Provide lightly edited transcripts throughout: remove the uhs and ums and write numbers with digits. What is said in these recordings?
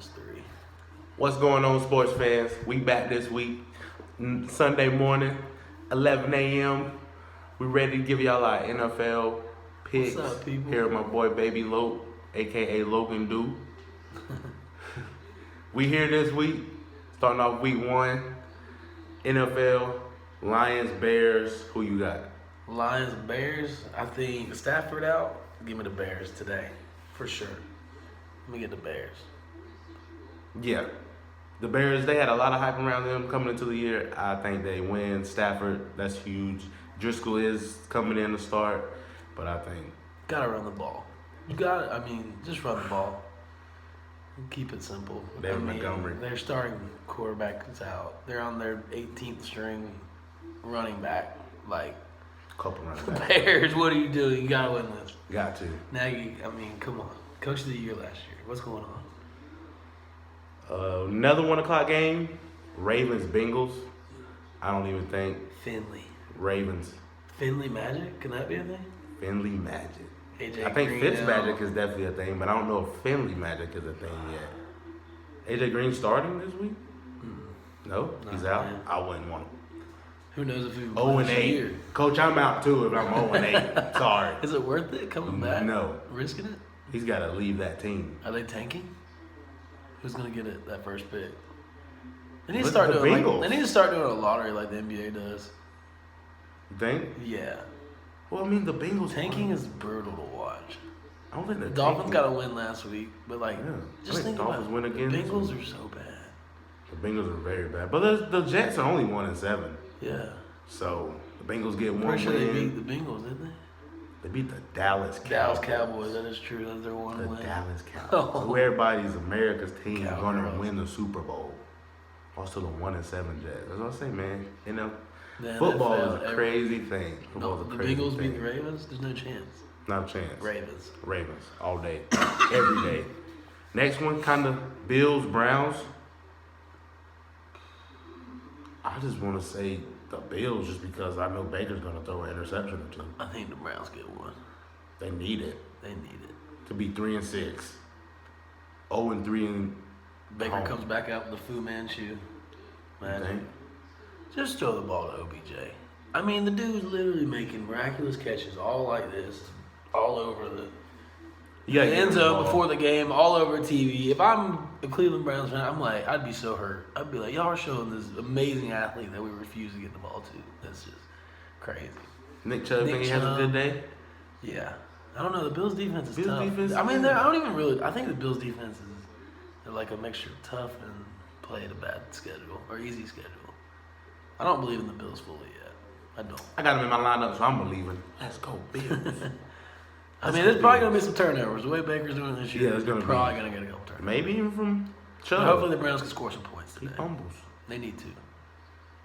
-3. What's going on, sports fans? We back this week, Sunday morning, 11 a.m. We ready to give y'all our NFL picks. What's up, people? Here with my boy Baby Lope, a.k.a. Logan Dew. We here this week, starting off week 1, NFL, Lions, Bears. Who you got? Lions, Bears. I think Stafford out. Give me the Bears today, for sure. Let me get the Bears. Yeah. The Bears, they had a lot of hype around them coming into the year. I think they win. Stafford, that's huge. Driscoll is coming in to start, but I think... Gotta run the ball. You got just run the ball. Keep it simple. Montgomery. Their starting quarterback is out. They're on their 18th string running back. Couple running backs. Bears, what are you doing? You gotta win this. Got to. Nagy, come on. Coach of the year last year. What's going on? Another 1 o'clock game. Ravens, Bengals. I don't even think. Finley. Ravens. Finley Magic? Can that be a thing? Finley Magic. AJ I think Green Fitzmagic is definitely a thing, but I don't know if Finley Magic is a thing yet. AJ Green starting this week? No, he's out. Man. I wouldn't want him. Who knows if he 0-8. Coach, I'm out too if I'm 0-8. Sorry. Is it worth it coming back? No. Risking it? He's got to leave that team. Are they tanking? Who's gonna get it that first pick? They need to Look start at the doing Bengals. they need to start doing a lottery like the NBA does. You think? Yeah. Well, I mean, the Bengals... Tanking is brutal to watch. I don't think The they're Dolphins tanking. got a win last week, but just think Dolphins about win it. again The this Bengals week. are so bad. The Bengals are very bad. But the Jets are only 1-7. Yeah. So, the Bengals get one Pretty sure win. they beat the Bengals, didn't they? They beat the Dallas Cowboys. Dallas Cowboys, that is true. That's their one The win. Dallas Cowboys. Oh. Who everybody's America's team Cowboys. going to win the Super Bowl. Also the 1-7 Jets. That's what I say, man. You know, The football NFL, is a crazy thing. No, Football's the a crazy Bengals thing. beat the Ravens? There's no chance. Not a chance. Ravens. Ravens. All day. Every day. Next one, kind of Bills, Browns. I just want to say the Bills just because I know Baker's going to throw an interception or two. I think the Browns get one. They need it. They need it. To be 3-6. 0-3 in Baker home. comes back out with the Fu Manchu. Man, think? just throw the ball to OBJ. I mean, the dude's literally making miraculous catches all like this, all over the end zone before the game, all over TV. If I'm a Cleveland Browns fan, I'd be so hurt. I'd be like, y'all are showing this amazing athlete that we refuse to get the ball to. That's just crazy. Nick Chubb think he has a good day? Yeah. I don't know. The Bills' defense is Bills' tough. defense I mean, is- I think the Bills' defense is they're like a mixture of tough and play at a bad schedule or easy schedule. I don't believe in the Bills fully yet. I don't. I got him in my lineup, so I'm believing. Let's go, Bills. I mean, there's probably going to be some turnovers. The way Baker's doing this year, Yeah, it's gonna probably be. going to get a couple turnovers. Maybe even from Chubb. But hopefully the Browns can score some points He today. fumbles. They need to.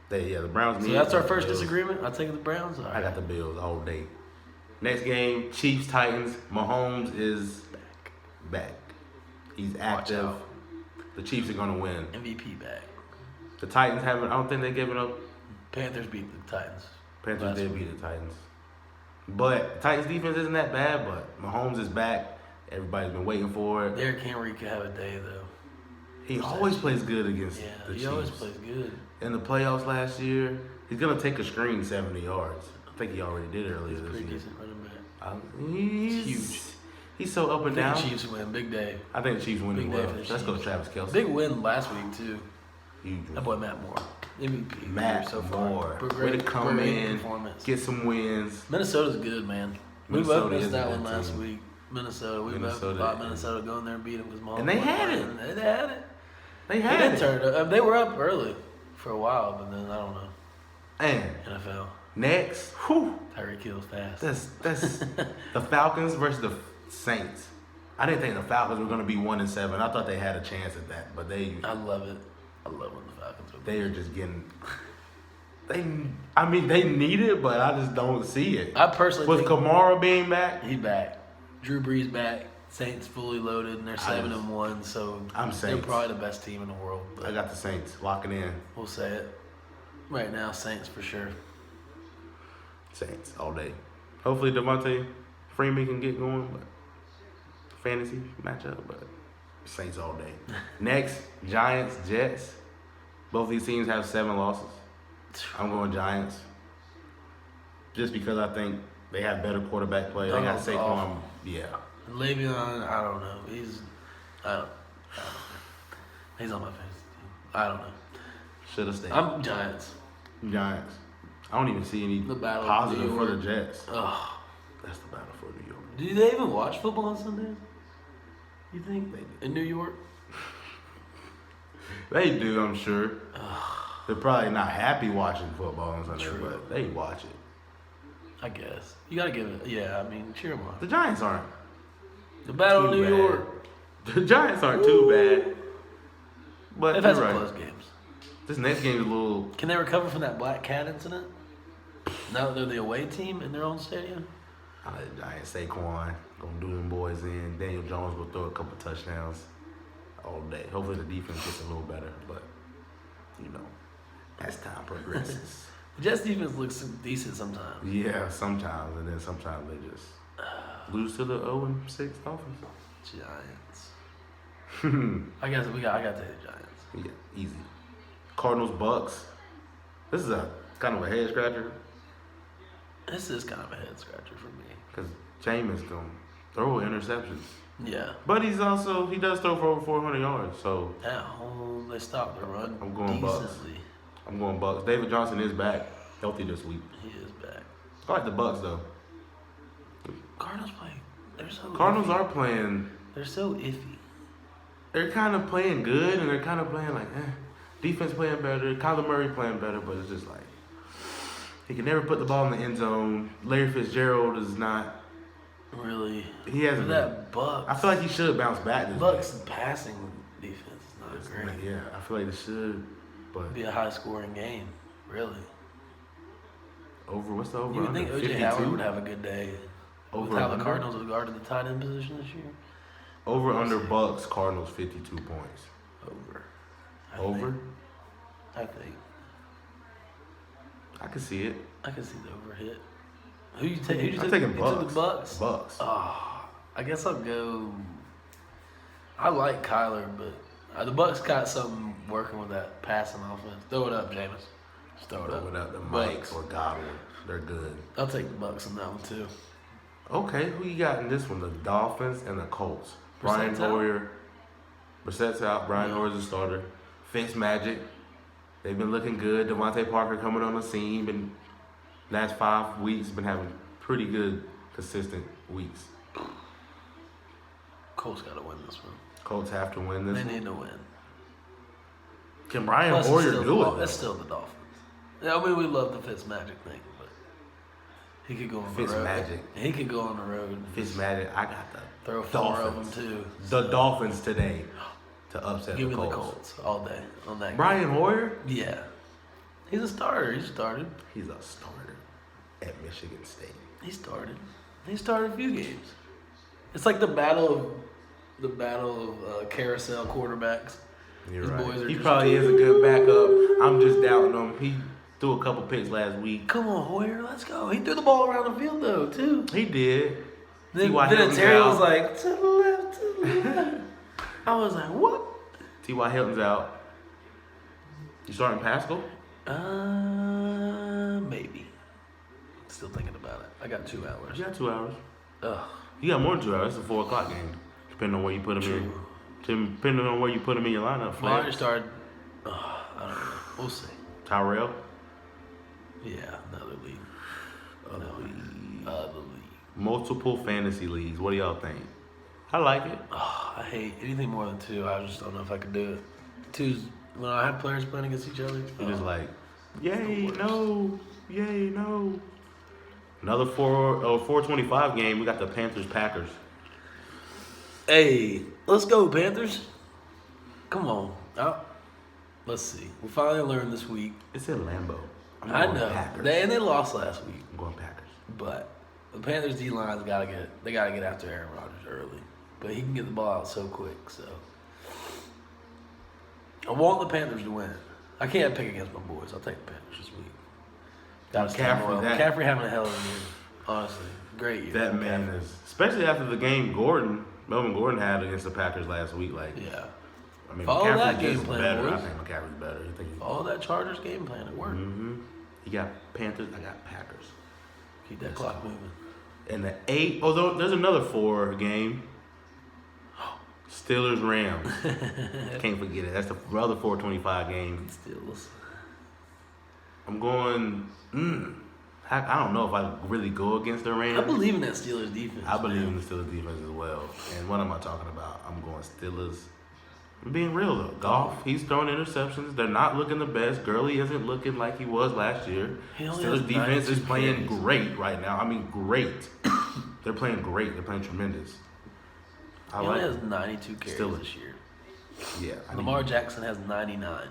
The Browns So need that's our the first Bills. disagreement. I'll take the Browns. All I right. got the Bills all day. Next game, Chiefs, Titans. Mahomes is back. He's active. out. The Chiefs are going to win. MVP back. The Titans haven't, I don't think they've given up. Panthers beat the Titans. Panthers last did week. beat the Titans. But the Titans defense isn't that bad, but Mahomes is back. Everybody's been waiting for it. Derrick Henry could have a day, though. He always plays good against Yeah, the he Chiefs. always plays good. In the playoffs last year, he's going to take a screen 70 yards. I think he already did earlier this Pretty year. decent running back. He's huge. He's so up I and think down. the Chiefs win. Big day. I think the Chiefs win Big as day well. for the Let's go Chiefs. Travis Kelce. Big win last week, too. Huge win. That boy Matt Moore. MVP. Matt so far. Moore. Great, Way to come great in, performance. get some wins. Minnesota's good, man. Minnesota We both is missed that a one good last team. week. Minnesota. We both Minnesota thought is- Minnesota would go in there and beat them because Mahomes. And they won. had it. And they had it. They They had did it. turn it up. They were up early for a while, but then I don't know. And NFL. next, whew, Tyreek Hill's fast. that's the Falcons versus the Saints. I didn't think the Falcons were going to be 1-7. I thought they had a chance at that, but they I love it. I love when the Falcons are are just getting. They need it, but I just don't see it. I personally With think Kamara being back, he's back. Drew Brees back. Saints fully loaded, and they're 7-1. So I'm they're Saints. probably the best team in the world. But I got the Saints locking in. we'll say it. Right now, Saints for sure. Saints all day. Hopefully Devontae Freeman can get going, but fantasy matchup. But Saints all day. Next, Giants, Jets. Both these teams have 7 losses. I'm going Giants. Just because I think they have better quarterback play. They got Saquon. Awful. Yeah. Le'Veon, I don't know. I don't know. He's on my fantasy team. I don't know. Should have stayed. I'm Giants. Giants. I don't even see any The battle positive of New for the York. Jets. Ugh. That's the battle for New York. Do they even watch football on Sundays? You think? Maybe. In New York? They do, I'm sure. Ugh. They're probably not happy watching football on Sunday, True. but they watch it. I guess. You gotta give it. Yeah, I mean, cheer them on. The Giants aren't. The battle of too New bad. York. The Giants aren't too bad. But They've you're had some right. close games. This next game is a little. Can they recover from that black cat incident? Now that they're the away team in their own stadium? I let the Giants Saquon gonna do them boys in. Daniel Jones will throw a couple touchdowns all day. Hopefully the defense gets a little better, but you know, as time progresses. The Jets defense looks decent sometimes. Yeah, sometimes, and then sometimes they just lose to the 0-6 Dolphins. Giants. Yeah, I guess I gotta take the Giants. easy. Cardinals Bucks. This is a kind of a head scratcher This is kind of a head scratcher for me. because Jameis gonna throw interceptions, Yeah. but he does throw for over 400 yards. So At home, they stopped the run I'm going Bucks. decently. I'm going Bucks. David Johnson is back, healthy this week. He is back. I like the Bucks though. Cardinals play. They're so Cardinals iffy. are playing. They're so iffy. They're kind of playing good, and they're kind of playing like, defense playing better. Kyler Murray playing better, but it's just like he can never put the ball in the end zone. Larry Fitzgerald is not. Really. He hasn't. For that Bucks. I feel like he should bounce back this Bucks passing defense is not week. great. Yeah, I feel like they should, but It'd be a high scoring game. Really. over. What's the over? You would under? think OJ 52? Howard would have a good day. Over With how the under? Cardinals have guarded the tight end position this year. Over under Bucks Cardinals 52 points. Over. Over. I think. I can see it. I can see the over hit. Who you take? Who you I'm took? taking You Bucks. took the Bucks. Bucks. Oh, I guess I'll go. I like Kyler, but the Bucks got something working with that passing offense. Throw it up, Jameis. Just throw it up. Without the Bucks. Mike or Godwin, they're good. I'll take the Bucks on that one too. Okay, who you got in this one? The Dolphins and the Colts. Brian Brissett's out? Hoyer. Brissett's out. Brian Hoyer's the starter. Fitzmagic. They've been looking good. Devontae Parker coming on the scene. Been last 5 weeks been having pretty good, consistent weeks. Colts got to win this one. Colts have to win this They one. need to win. Can Brian Plus, Hoyer it's still do it? It's still the Dolphins. Yeah, I mean, we love the Fitzmagic thing, but he could go on the road. Fitzmagic. He could go on the road. Fitzmagic. I got the Throw 4 of them Dolphins. too. The Dolphins today to upset Give the me the Colts. Colts all day on that. Brian Hoyer? Game. Yeah, he's a starter. He started. He's a starter at Michigan State. He started. He started a few games. It's like the battle of carousel quarterbacks. You're These right. boys are He just- probably is a good backup. I'm just doubting him. He threw a couple picks last week. Come on, Hoyer, let's go. He threw the ball around the field though too. He did. Then T.Y. Hilton's Terry out. was like to the left, to the left. I was like, what? T.Y. Hilton's out. You starting Pascal? Maybe. Still thinking about it. I got 2 hours. You got 2 hours. Ugh. You got more than 2 hours. It's a 4 o'clock game. Depending on where you put him in. Depending on where you put him in your lineup. Well, I already Flex. started. I don't know. We'll see. Tyrell. Yeah, another league. Other Other league. Multiple fantasy leagues. What do y'all think? I like it. I hate anything more than 2. I just don't know if I could do it. 2's when I have players playing against each other. You're just like, yay, worst. no. Yay, no. Another 425 game. We got the Panthers Packers. Hey, let's go Panthers. Come on. Let's see. We finally learned this week. It's in Lambeau. I'm I going know. Packers. They lost last week, I'm going Packers. but the Panthers D line's gotta get after Aaron Rodgers early. But he can get the ball out so quick, so I want the Panthers to win. I can't pick against my boys. I'll take the Panthers this week. McCaffrey having a hell of a year. Honestly. Great year. That man is, especially after the game Gordon Melvin Gordon had against the Packers last week. Yeah. I mean, Follow that McCaffrey's game just plan, better. boys. I think McCaffrey's better. I think Follow that Chargers game plan. It worked. You got Panthers. I got Packers. Keep that clock moving. And the 8. Although there's another 4 game. Steelers Rams. Can't forget it. That's the other 4:25 game. Steelers. I'm going. I don't know if I really go against the Rams. I believe in that Steelers defense. I believe in the Steelers defense as well. And what am I talking about? I'm going Steelers. I'm being real though. Goff, he's throwing interceptions. They're not looking the best. Gurley isn't looking like he was last year. Steelers defense is playing great right now. I mean, great. They're playing great. They're playing tremendous. He only has 92 carries this year. Yeah. Lamar Jackson has 99.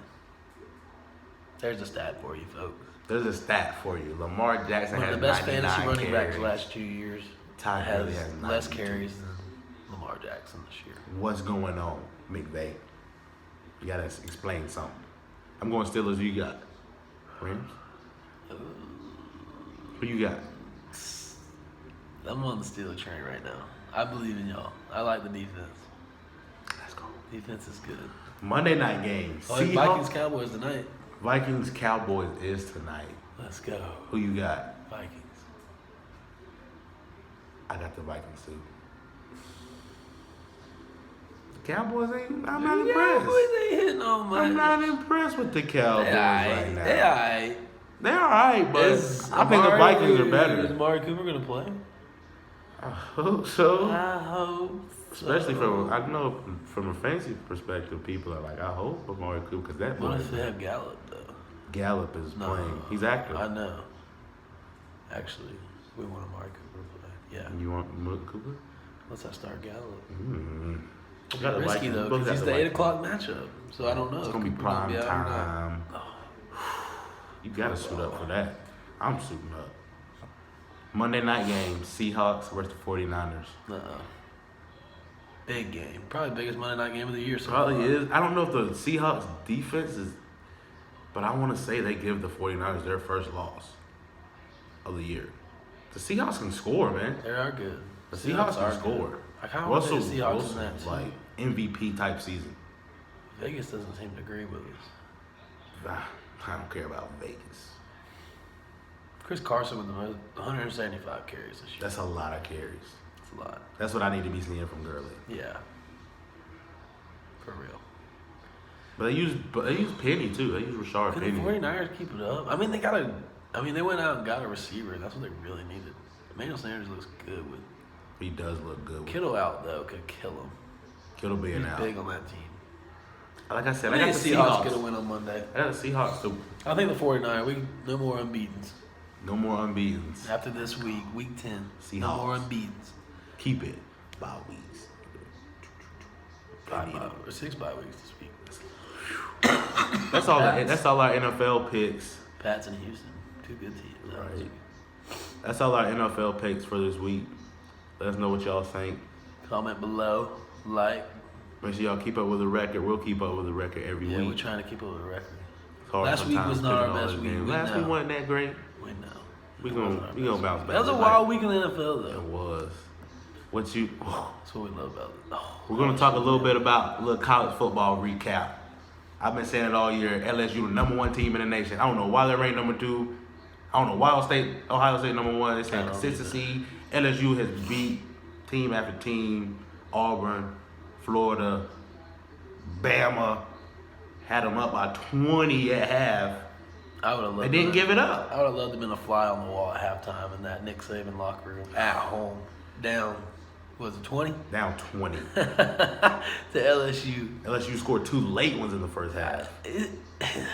There's a stat for you, folks. There's a stat for you. Lamar Jackson One has of the best 99 fantasy running backs carries. the last 2 years. Ty Gurley has less 92. carries than Lamar Jackson this year. What's going on, McVay? You gotta explain something. I'm going Steelers. Who you got? Rams? Who you got? I'm on the Steelers train right now. I believe in y'all. I like the defense. Let's go. Defense is good. Monday night game. Vikings Cowboys tonight. Vikings Cowboys is tonight. Let's go. Who you got? Vikings. I got the Vikings too. The Cowboys ain't. I'm not impressed. Cowboys ain't hitting on much. I'm not impressed with the Cowboys right now. They alright. They're alright, but I think the Vikings are better. Is Amari Cooper gonna play? I hope so. I hope. Especially I know from a fantasy perspective, people are like, I hope Amari Cooper, because that What boy. if they have Gallup though? Gallup is playing. He's active. I know. Actually, we want Amari Cooper to play. Yeah. You want Cooper? Let's not start Gallup. It's Risky though, because he's the 8 o'clock matchup. So I don't know. It's gonna be Cooper prime out or not. time. You gotta suit up for that. I'm suiting up. Monday night game, Seahawks versus the 49ers. Big game. Probably biggest Monday night game of the year. So Probably far. is. I don't know if the Seahawks defense is, but I want to say they give the 49ers their first loss of the year. The Seahawks can score, man. They are good. The Seahawks can score. I kind of want the Seahawks in Wilson that is too. like MVP type season. Vegas doesn't seem to agree with us. I don't care about Vegas. Chris Carson with the most 175 carries this year. That's a lot of carries. That's a lot. That's what I need to be seeing from Gurley. Yeah. For real. But they use Penny too. They use Rashard Can Penny. the 49ers keep it up? I mean, they went out and got a receiver. That's what they really needed. Emmanuel Sanders looks good with. He does look good. Kittle out though could kill him. Kittle being He's out. big on that team. Like I said, I I got think the the Seahawks Seahawks. get a win on Monday. I got the Seahawks too. I think the 49ers. No more unbeatens. No more unbeatens. After this week, week 10. Seahawks. No more unbeatens. Keep it. Bye weeks. 6 bye weeks this week. That's all. That's all our NFL picks. Pats in Houston. 2 good teams. Right. That's all our NFL picks for this week. Let us know what y'all think. Comment below. Like. Make sure y'all keep up with the record. We'll keep up with the record every Yeah, week. we're trying to keep up with the record. It's hard Last week sometimes was not our picking all best those week. games. We Last know. week wasn't that great. We know. We gonna bounce back. That was a Like, wild week in the NFL It though. was. What you? That's what we love about it. Oh, We're gonna talk a little bit about a little college football recap. I've been saying it all year. LSU, the number 1 team in the nation. I don't know why they're ranked number 2. I don't know Ohio State number 1. They're saying consistency. LSU has beat team after team. Auburn, Florida, Bama, had them up by 20 at half. I would have loved. They didn't give it up. I would have loved to have been a fly on the wall at halftime in that Nick Saban locker room at home, down. Was it 20? Down 20. To LSU. LSU scored 2 late ones in the first half.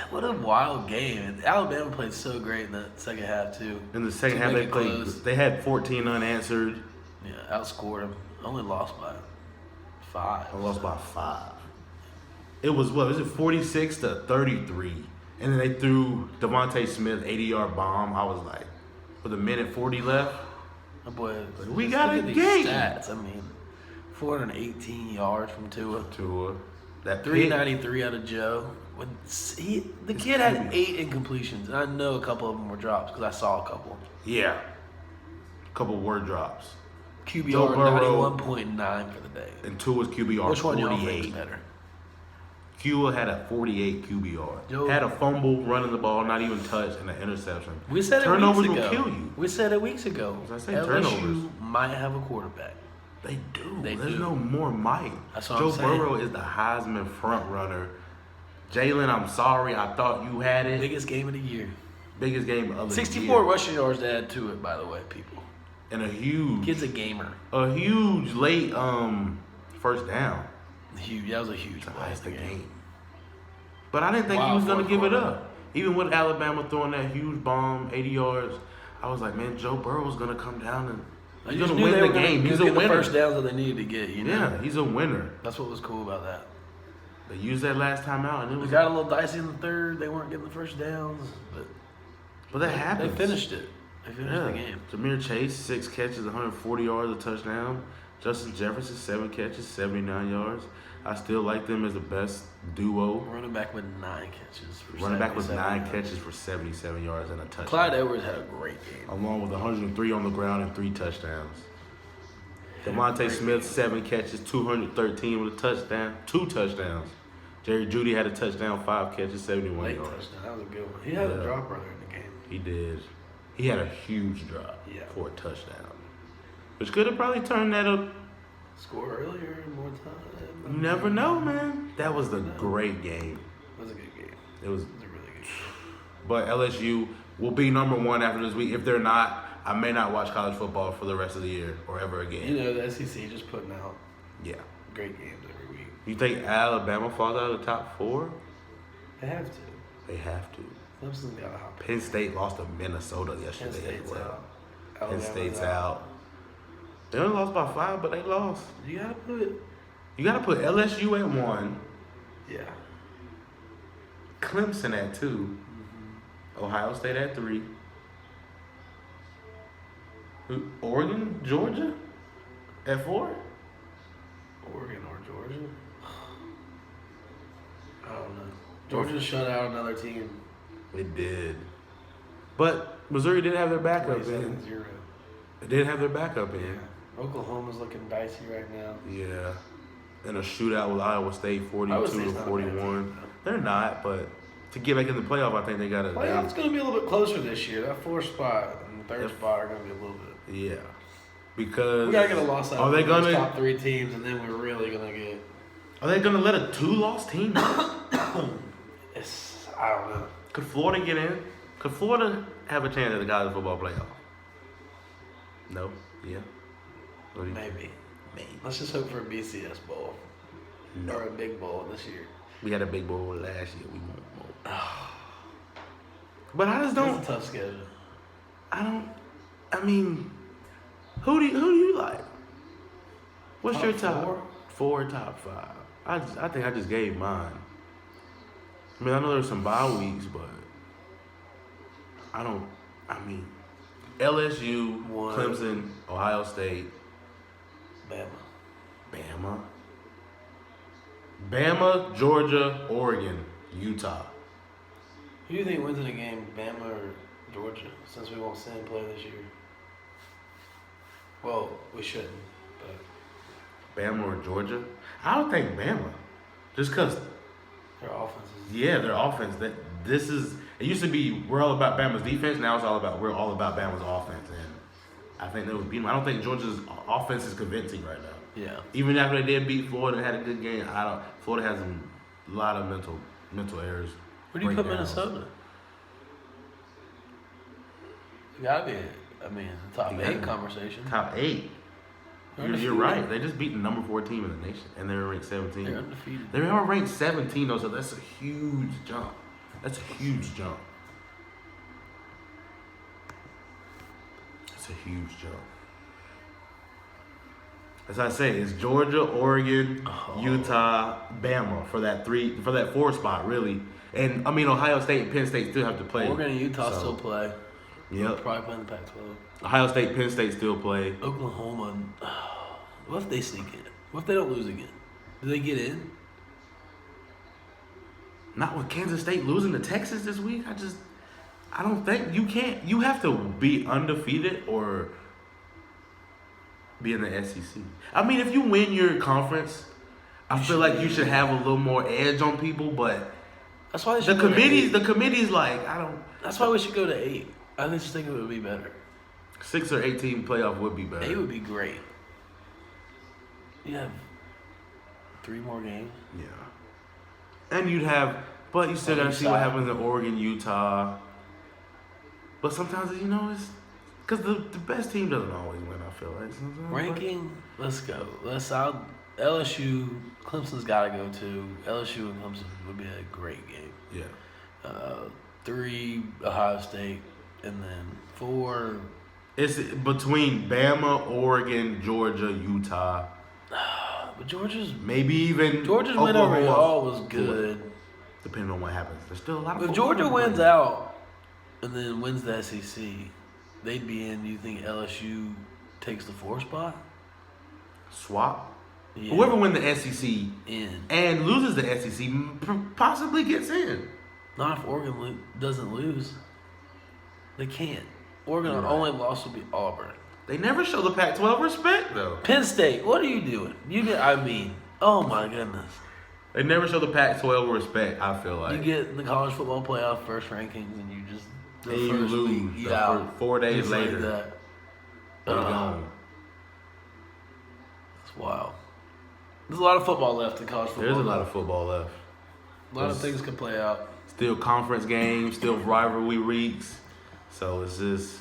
What a wild game. Alabama played so great in the second half too. In the second To half, make they it played. close. They had 14 unanswered. Yeah, outscored them. Only lost by 5. I lost by 5. It was what? Was it 46-33? And then they threw Devontae Smith 80-yard bomb. I was like, with a minute 40 left. My boy, We just got look a at game. these stats. I mean, 418 yards from Tua. That 393 out of Joe. The kid had 8 incompletions, and I know a couple of them were drops because I saw a couple. Yeah. A couple word drops. QBR Joe Burrow 91.9 for the day. and Tua's QBR Which one y'all 48. think's better? Tua had a 48 QBR. Joe- Had a fumble, running the ball, not even touched, and an interception. We said Turnovers it weeks will ago. kill you. We said it weeks ago. As I say, LSU turnovers. might have a quarterback. They do. They There's do. no more might. That's what Joe I'm saying. Burrow is the Heisman front runner. Jalen, I'm sorry. I thought you had it. Biggest game of the year. Biggest game of the 64 year. rushing yards to add to it, by the way, people. And a huge late first down. Huge. That was a huge play. That's the game. But I didn't think he was going to give it up. Even with Alabama throwing that huge bomb, 80 yards, I was like, man, Joe Burrow's going to come down and he's going to win the game. He's a winner. The first downs that they needed to get, you know? Yeah, he's a winner. That's what was cool about that. They used that last time out, and it It was got a little dicey in the third. They weren't getting the first downs, But that happens. They finished it. They finished the game. Jameer Chase, 6 catches, 140 yards, a touchdown. Justin Jefferson, 7 catches, 79 yards. I still like them as the best duo. Running back with 9 catches. Running back with 9 catches for 77 yards and a touchdown. Clyde Edwards had a great game. Along with 103 on the ground and 3 touchdowns. Devontae Smith, 7 catches, 213 with a touchdown, 2 touchdowns. Jerry Jeudy had a touchdown, 5 catches, 71 Late yards. touchdown. That was a good one. He had a drop earlier in the game. He did. He had a huge drop for a touchdown. Which could have probably turned that up. Score earlier, more time. You never know, man. That was a great game. It was a good game. It was a really good game. But LSU will be number 1 after this week. If they're not, I may not watch college football for the rest of the year or ever again. You know, the SEC just putting out great games every week. You think Alabama falls out of the top 4? They have to. They have to. Clemson's got to hop. Penn State lost to Minnesota Penn yesterday State's as well. out. Penn State's out. They only lost by 5, but they lost. You got to put LSU at 1. Yeah. Clemson at 2. Mm-hmm. Ohio State at 3. Oregon, Georgia at 4. Oregon or Georgia? I don't know. Georgia shut out another team. It did. But Missouri did have their backup in. 27-0. They did have their backup in. Yeah. Oklahoma's looking dicey right now. Yeah. In a shootout with Iowa State, 42-41. They're not, but to get back in the playoff, I think they got to. Playoff's going to be a little bit closer this year. That 4th spot and the 3rd spot are going to be a little bit. Yeah. Because We got to get a loss out are of they those gonna, top 3 teams, and then we're really going to get. Are they going to let a 2-loss team in? I don't know. Could Florida get in? Could Florida have a chance at the college football playoff? No. Yeah. Maybe. Let's just hope for a BCS bowl. No. Or a big bowl this year. We had a big bowl last year. We won't bowl. But I just don't. It's a tough schedule. I mean, who do you like? What's Top your top 4? 4, top 5? I think I just gave mine. I mean, I know there's some bye weeks, but LSU, 1. Clemson, Ohio State, Bama, Georgia, Oregon, Utah. Who do you think wins in a game, Bama or Georgia, since we won't send play this year? Well, we shouldn't, but Bama or Georgia? I would think Bama. Just because, their offense is... yeah, their offense. It used to be we're all about Bama's defense. Now we're all about Bama's offense. And I think they would beat them. I don't think Georgia's offense is convincing right now. Yeah. Even after they did beat Florida and had a good game, Florida has a lot of mental errors. Where do you put Minnesota? You gotta be, top 8 conversation. Top 8. You're right. They just beat the number 4 team in the nation, and they're ranked 17. They're undefeated. They are ranked 17 though, so that's a huge jump. That's a huge jump. As I say, it's Georgia, Oregon, Utah, Bama for that 4 spot, really. And Ohio State and Penn State still have to play. Oregon and Utah still play. Yep. Probably playing the Pac-12. Ohio State, Penn State still play. Oklahoma. What if they sneak in? What if they don't lose again? Do they get in? Not with Kansas State losing to Texas this week. I don't think you can't. You have to be undefeated or be in the SEC. I mean, if you win your conference, I feel like you should have a little more edge on people. But that's why the committee's like, I don't. That's why we should go to 8. I just think it would be better. 6 or 8 team playoff would be better. 8 would be great. You have 3 more games. Yeah. And you'd have, but you still got to see what happens in Oregon, Utah. But sometimes, it's because the best team doesn't always win, I feel like. Sometimes, ranking, let's go. LSU, Clemson's got to go too. LSU and Clemson would be a great game. Yeah. 3, Ohio State. And then 4. It's between Bama, Oregon, Georgia, Utah. But Georgia's win over y'all was good. Depending on what happens. There's still a lot of If Georgia wins out and then wins the SEC, they'd be in. You think LSU takes the 4 spot? Swap? Yeah. Whoever wins the SEC in and loses the SEC possibly gets in. Not if Oregon doesn't lose. They can't. Oregon only loss will be Auburn. They never show the Pac-12 respect, though. Penn State, what are you doing? Oh my goodness. They never show the Pac-12 respect, I feel like. You get in the college football playoff first rankings and you just you lose 4 days later. Like that. They're gone. That's wild. There's a lot of football left in college football. There's a lot of football left. A lot of things can play out. Still conference games, still rivalry weeks. So it's just...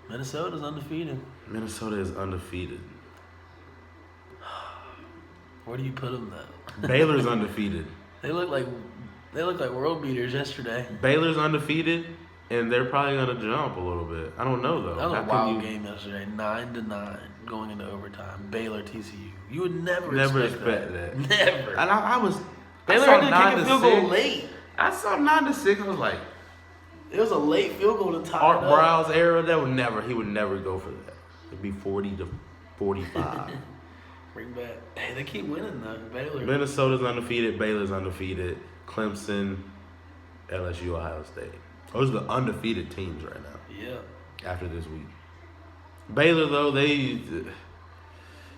Minnesota's undefeated. Minnesota is undefeated. Where do you put them though? Baylor's undefeated. They look like world beaters yesterday. Baylor's undefeated, and they're probably gonna jump a little bit. I don't know though. That was a wild game yesterday, 9-9 going into overtime. Baylor TCU. You would never expect that. Never. And I was. Baylor had to kick a field goal late. I saw 9-6. I was like, it was a late field goal to tie Art Briles era. He would never go for that. It'd be 40-45. Bring back. Hey, they keep winning though. Baylor. Minnesota's undefeated. Baylor's undefeated. Clemson, LSU, Ohio State. Those are the undefeated teams right now. Yeah. After this week, Baylor though they're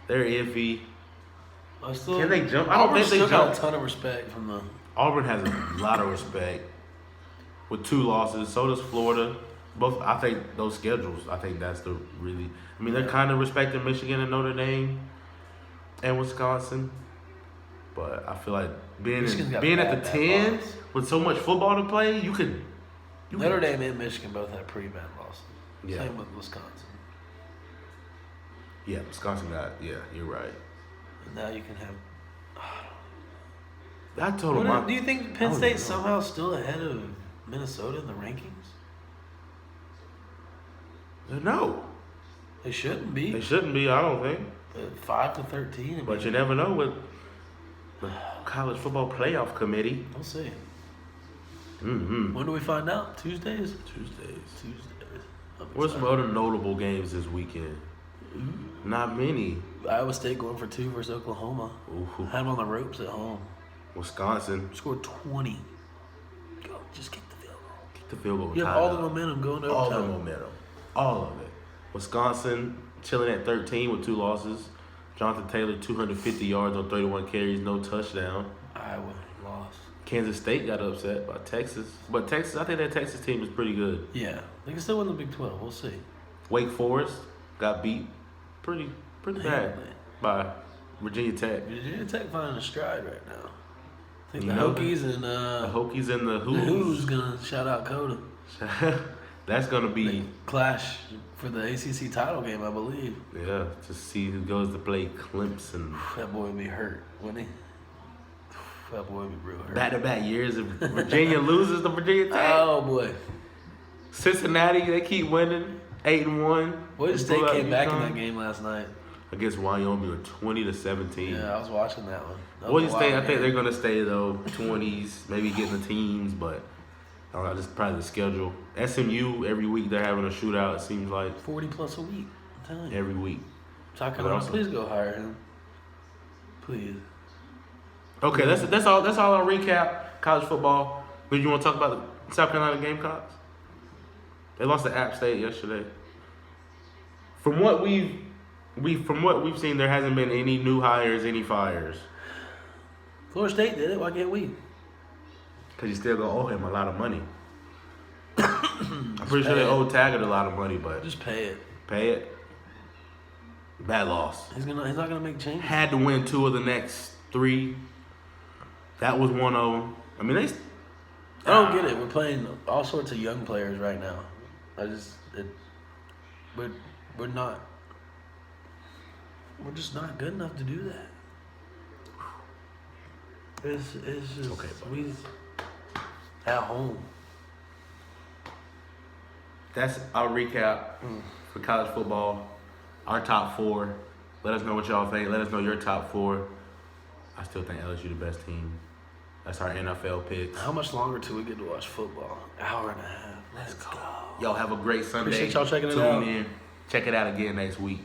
iffy. Can they jump? I don't think they jump. Got a ton of respect from the. Auburn has a lot of respect with 2 losses. So does Florida. Both, I think those schedules. I think that's the really. I mean, they're kind of respecting Michigan and Notre Dame and Wisconsin, but I feel like being at the 10 with so much football to play, you could. Notre Dame and Michigan both had pretty bad losses. Yeah. Same with Wisconsin. Yeah, Wisconsin got. Yeah, you're right. And now you can have. I told him. Do you think Penn State's somehow still ahead of Minnesota in the rankings? No. They shouldn't be. They shouldn't be, I don't think. 5-13. But you never know with the college football playoff committee. We'll see. Mm-hmm. When do we find out? Tuesdays. What's some other notable games this weekend? Not many. Iowa State going for 2 versus Oklahoma. Ooh. Had them on the ropes at home. Wisconsin scored 20. Go, just kick the field goal. Kick the field goal. You have all the momentum going to overtime. All the momentum. All of it. Wisconsin chilling at 13 with 2 losses. Jonathan Taylor, 250 yards on 31 carries, no touchdown. Iowa lost. Kansas State got upset by Texas. But Texas, I think that Texas team is pretty good. Yeah. They can still win the Big 12. We'll see. Wake Forest got beat pretty bad by Virginia Tech. Virginia Tech finding a stride right now. I think the Hokies and the Hokies and the Who's. The Who's gonna shout out Coda. That's gonna be they clash for the ACC title game, I believe. Yeah, to see who goes to play Clemson. That boy would be hurt, wouldn't he? That boy would be real hurt. Back-to-back years if Virginia loses to Virginia Tech. Oh boy. Cincinnati, they keep winning, 8-1. Boise State came back in that game last night against Wyoming with 20-17. Yeah, I was watching that one. Boise State, I think they're gonna stay though, 20s, maybe getting the teams, but I don't know, just probably the schedule. SMU every week they're having a shootout. It seems like 40 plus a week. I'm telling you. Every week. Please go hire him. Please. Okay, that's all. That's all. I'll recap college football. Did you want to talk about the South Carolina Gamecocks? They lost to App State yesterday. From what we've From what we've seen, there hasn't been any new hires, any fires. Florida State did it. Why can't we? Because you still gonna owe him a lot of money. I'm pretty sure they owe Taggart a lot of money, but just pay it. Pay it. Bad loss. He's not gonna make changes. Had to win 2 of the next 3. That was one of them. I mean, I don't get it. We're playing all sorts of young players right now. We're not. We're just not good enough to do that. It's just okay, we at home. That's our recap for college football. Our top 4. Let us know what y'all think. Let us know your top 4. I still think LSU the best team. That's our NFL picks. How much longer till we get to watch football? Hour and a half. Let's go. Y'all have a great Sunday. Appreciate y'all checking it Tune out. in. Check it out again next week.